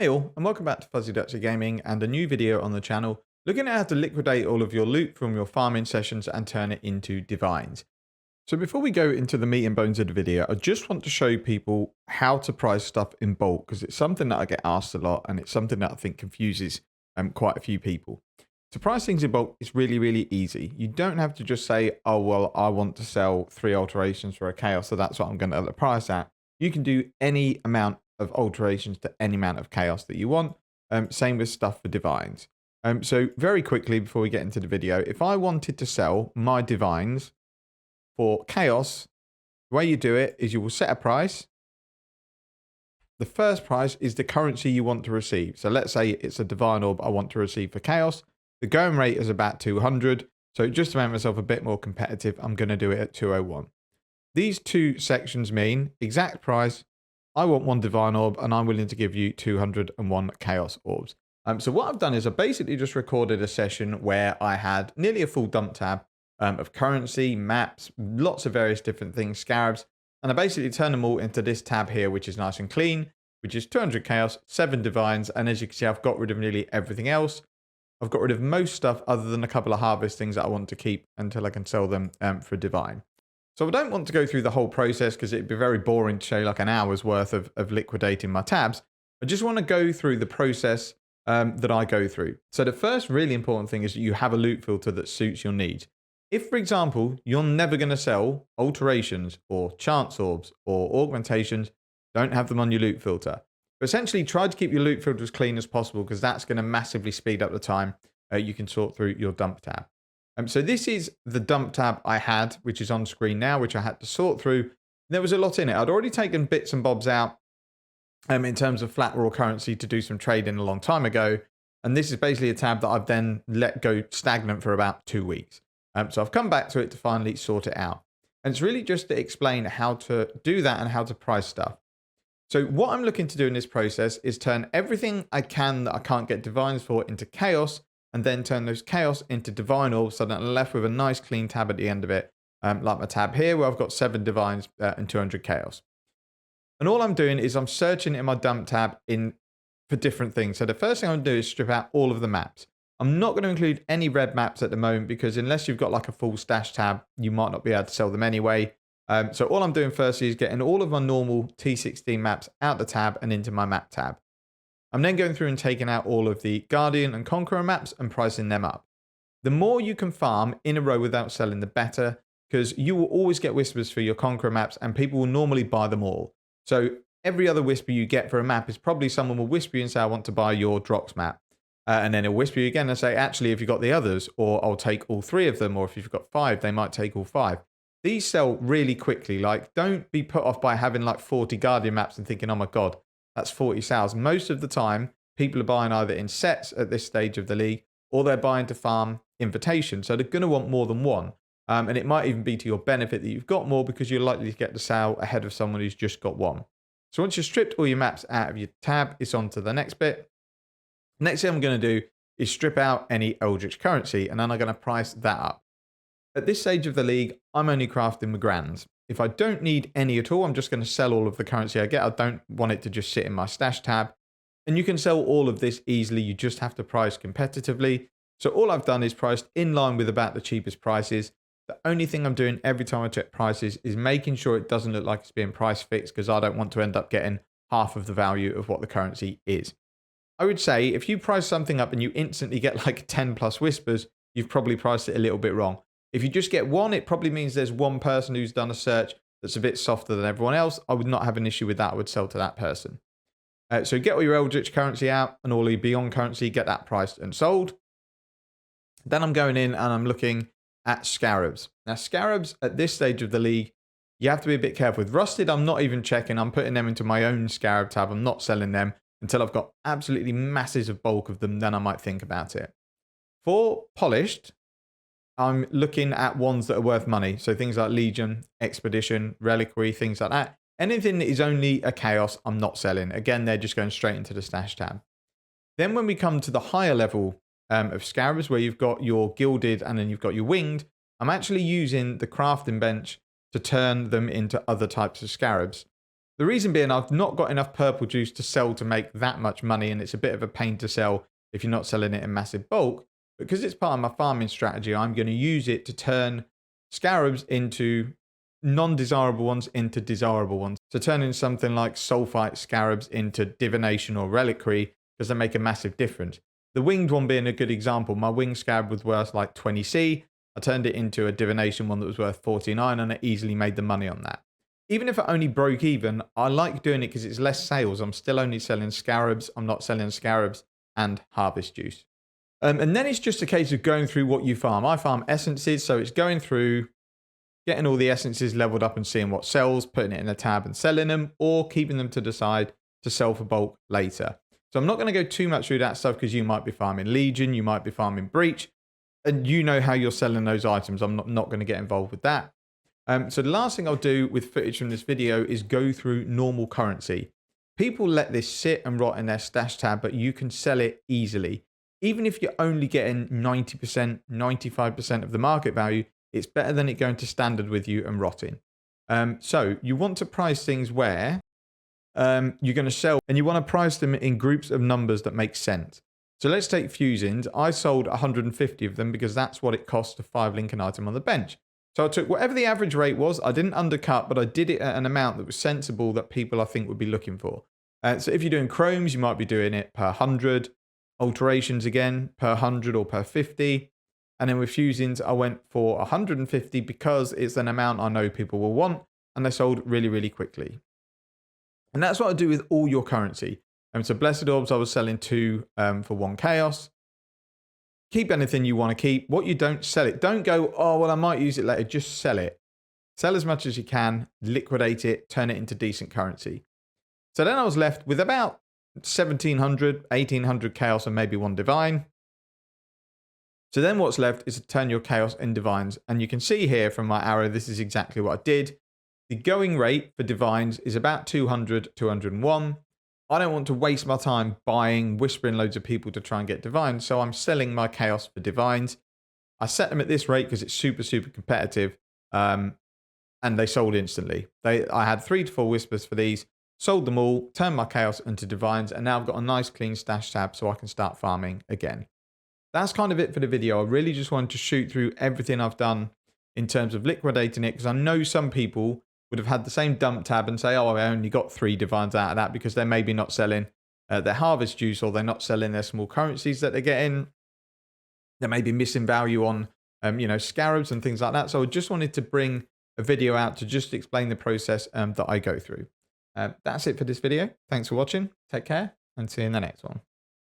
Hey all, and welcome back to Fuzzy Dutcher Gaming and a new video on the channel looking at how to liquidate all of your loot from your farming sessions and turn it into divines. So before we go into the meat and bones of the video, I just want to show people how to price stuff in bulk because it's something that I get asked a lot and it's something that I think confuses quite a few people. To price things in bulk is really, really easy. You don't have to just say, oh, well, I want to sell 3 alterations for a chaos, so that's what I'm going to price at. You can do any amount of alterations to any amount of chaos that you want. Same with stuff for divines. So very quickly before we get into the video, if I wanted to sell my divines for chaos, the way you do it is you will set a price. The first price is the currency you want to receive. So let's say it's a divine orb I want to receive for chaos. The going rate is about 200. So just to make myself a bit more competitive, I'm going to do it at 201. These two sections mean exact price. I want 1 divine orb and I'm willing to give you 201 chaos orbs. So what I've done is I basically just recorded a session where I had nearly a full dump tab of currency, maps, lots of various different things, scarabs. And I basically turned them all into this tab here, which is nice and clean, which is 200 chaos, 7 divines. And as you can see, I've got rid of nearly everything else. I've got rid of most stuff other than a couple of harvest things that I want to keep until I can sell them for divine. So I don't want to go through the whole process because it'd be very boring to show like an hour's worth of liquidating my tabs. I just want to go through the process that I go through. So the first really important thing is that you have a loot filter that suits your needs. If, for example, you're never going to sell alterations or chance orbs or augmentations, don't have them on your loot filter. But essentially try to keep your loot filter as clean as possible because that's going to massively speed up the time you can sort through your dump tab. So this is the dump tab I had, which is on screen now, which I had to sort through. There was a lot in it. I'd already taken bits and bobs out in terms of flat raw currency to do some trading a long time ago. And this is basically a tab that I've then let go stagnant for about 2 weeks. So I've come back to it to finally sort it out. And it's really just to explain how to do that and how to price stuff. So what I'm looking to do in this process is turn everything I can that I can't get divines for into chaos, and then turn those chaos into divine orbs so that I'm left with a nice clean tab at the end of it, like my tab here where I've got 7 divines and 200 chaos. And all I'm doing is I'm searching in my dump tab for different things. So the first thing I'm going to do is strip out all of the maps. I'm not going to include any red maps at the moment because unless you've got like a full stash tab, you might not be able to sell them anyway. So all I'm doing firstly is getting all of my normal T16 maps out the tab and into my map tab. I'm then going through and taking out all of the Guardian and Conqueror maps and pricing them up. The more you can farm in a row without selling, the better, because you will always get whispers for your Conqueror maps and people will normally buy them all. So every other whisper you get for a map is probably someone will whisper you and say, I want to buy your Drox map. And then he'll whisper you again and say, actually, if you've got the others, or I'll take all 3 of them, or if you've got 5, they might take all 5. These sell really quickly. Like, don't be put off by having like 40 Guardian maps and thinking, oh my God, that's 40 sales. Most of the time, people are buying either in sets at this stage of the league, or they're buying to farm invitation. So they're going to want more than one. And it might even be to your benefit that you've got more because you're likely to get the sale ahead of someone who's just got one. So once you've stripped all your maps out of your tab, it's on to the next bit. Next thing I'm going to do is strip out any Eldritch currency, and then I'm going to price that up. At this stage of the league, I'm only crafting the grands. If I don't need any at all, I'm just going to sell all of the currency I get. I don't want it to just sit in my stash tab. And you can sell all of this easily. You just have to price competitively. So all I've done is priced in line with about the cheapest prices. The only thing I'm doing every time I check prices is making sure it doesn't look like it's being price fixed because I don't want to end up getting half of the value of what the currency is. I would say if you price something up and you instantly get like 10 plus whispers, you've probably priced it a little bit wrong. If you just get one, it probably means there's one person who's done a search that's a bit softer than everyone else. I would not have an issue with that. I would sell to that person. So get all your Eldritch currency out and all your Beyond currency, get that priced and sold. Then I'm going in and I'm looking at Scarabs. Now, Scarabs at this stage of the league, you have to be a bit careful. With Rusted, I'm not even checking. I'm putting them into my own Scarab tab. I'm not selling them until I've got absolutely masses of bulk of them. Then I might think about it. For Polished, I'm looking at ones that are worth money. So things like Legion, Expedition, Reliquary, things like that. Anything that is only a chaos, I'm not selling. Again, they're just going straight into the stash tab. Then when we come to the higher level of Scarabs, where you've got your Gilded and then you've got your Winged, I'm actually using the crafting bench to turn them into other types of Scarabs. The reason being I've not got enough purple juice to sell to make that much money, and it's a bit of a pain to sell if you're not selling it in massive bulk. Because it's part of my farming strategy, I'm going to use it to turn scarabs into non-desirable ones into desirable ones. So turning something like sulfite scarabs into divination or reliquary, because they make a massive difference. The winged one being a good example. My winged scarab was worth like 20C. I turned it into a divination one that was worth 49, and I easily made the money on that. Even if it only broke even, I like doing it because it's less sales. I'm still only selling scarabs. I'm not selling scarabs and harvest juice. And then it's just a case of going through what you farm. I farm essences, so it's going through, getting all the essences leveled up and seeing what sells, putting it in a tab and selling them, or keeping them to the side to sell for bulk later. So I'm not going to go too much through that stuff because you might be farming Legion, you might be farming Breach, and you know how you're selling those items. I'm not going to get involved with that. So the last thing I'll do with footage from this video is go through normal currency. People let this sit and rot in their stash tab, but you can sell it easily. Even if you're only getting 90%, 95% of the market value, it's better than it going to standard with you and rotting. So you want to price things where you're going to sell, and you want to price them in groups of numbers that make sense. So let's take fusings. I sold 150 of them because that's what it cost to 5 link an item on the bench. So I took whatever the average rate was. I didn't undercut, but I did it at an amount that was sensible that people I think would be looking for. So if you're doing chromes, you might be doing it per 100. Alterations again, per 100 or per 50. And then with fusings, I went for 150 because it's an amount I know people will want, and they sold really, really quickly. And that's what I do with all your currency. So Blessed Orbs, I was selling 2 for 1 chaos. Keep anything you want to keep. What you don't, sell it. Don't go, oh, well, I might use it later. Just sell it. Sell as much as you can, liquidate it, turn it into decent currency. So then I was left with about 1,700, 1,800 chaos and maybe 1 divine. So then what's left is to turn your chaos in divines. And you can see here from my arrow, this is exactly what I did. The going rate for divines is about 200, 201. I don't want to waste my time buying, whispering loads of people to try and get divines. So I'm selling my chaos for divines. I set them at this rate because it's super, super competitive. And they sold instantly. I had 3 to 4 whispers for these, sold them all, turned my chaos into divines, and now I've got a nice clean stash tab so I can start farming again. That's kind of it for the video. I really just wanted to shoot through everything I've done in terms of liquidating it, because I know some people would have had the same dump tab and say, oh, I only got 3 divines out of that because they're maybe not selling their harvest juice, or they're not selling their small currencies that they're getting. They may be missing value on, scarabs and things like that. So I just wanted to bring a video out to just explain the process that I go through. That's it for this video. Thanks for watching. Take care and see you in the next one.